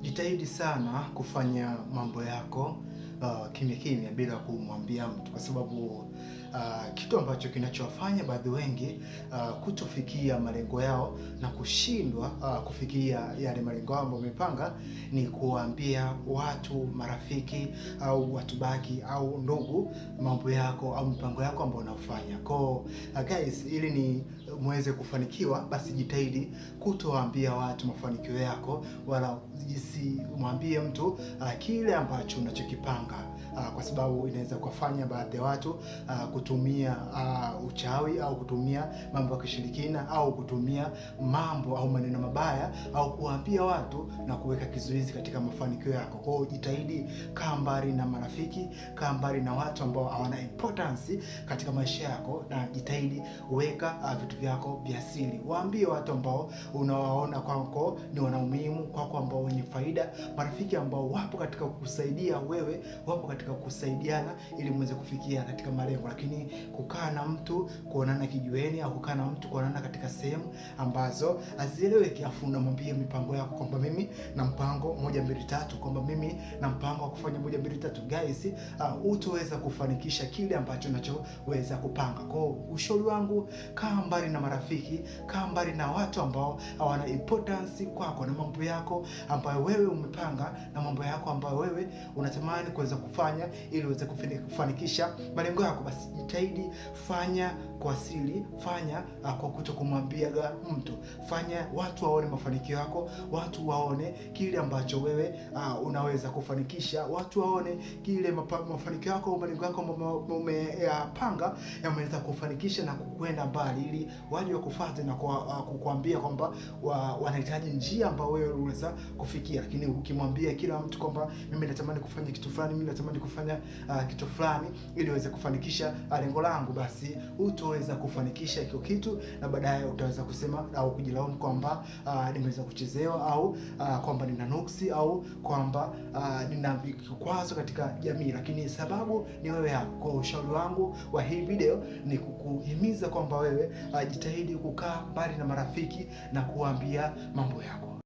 Jitahidi sana kufanya mambo yako kimya kimya bila kumwambia mtu, kwa sababu kitu ambacho kinachowafanya baadhi wengi kutofikia malengo yao na kushindwa kufikia yale malengo yao ambayo wamepanga ni kuambia watu, marafiki au watu baki au ndugu mambo yako au mipango yako ambayo unafanya. Kwa guys, ili ni muweze kufanikiwa, basi jitahidi kutowaambia watu mafanikio yako, wala mwambie mtu kile ambacho unachokipanga, kwa sababu inaweza kufanya baadhi ya watu kutumia uchawi au kutumia mambo ya kishirikina au kutumia mambo au maneno mabaya au kuambia watu na kuweka kizuizi katika mafanikio yako. Kwa hiyo jitahidi, kaa mbali na marafiki, kaa mbali na watu ambao hawana importance katika maisha yako, na jitahidi weka vitu vyako vya siri. Waambie watu ambao unawaona kwako ni wana umuhimu kwako, ambao wenye faida, marafiki ambao wapo katika kukusaidia wewe, wapo katika kusaidiana ili muweze kufikia katika malengo. Lakini kukaa na mtu kuonana kijiweni au kukaa na mtu kuonana katika sehemu ambazo hazieleweki, afu unamwambia mipango yako kwamba mimi na mpango 1 2 3, kwamba mimi na mpango wa kufanya 1 2 3, guys, utaweza kufanikisha kile ambacho unachoweza kupanga. Kwa ushauri wangu, kaa mbali na marafiki, kaa mbali na watu ambao hawana importance kwako na mambo yako ambayo wewe umepanga na mambo yako ambayo wewe unatamani kuweza kufanya ili uweze kufanikisha malengo yako. Basi jitahidi, fanya kwa siri, fanya kwa kutokumwambia mtu, fanya watu waone mafanikio yako, watu waone kile ambacho wewe unaweza kufanikisha, watu waone kile mafanikio yako, malengo yako umeyapanga yameweza kufanikisha na kukwenda mbali, ili waje wakufuate na kukuambia kwamba wanahitaji njia ambayo wewe unaweza kufikia. Lakini ukimwambia kila mtu kwamba mimi natamani kufanya kitu fulani, mimi natamani kufanya kitu fulani ili uweze kufanikisha lengo langu, basi utaweza kufanikisha hiyo kitu, na baadaye utaweza kusema au kujilaumu kwamba nimeweza kuchezewa, au kwamba nina nuksi, au kwamba nina vikwazo katika jamii, lakini sababu ni wewe hapo. Kwa ushauri wangu wa hii video ni kukuhimiza kwamba wewe jitahidi kukaa mbali na marafiki na kuambia mambo yako.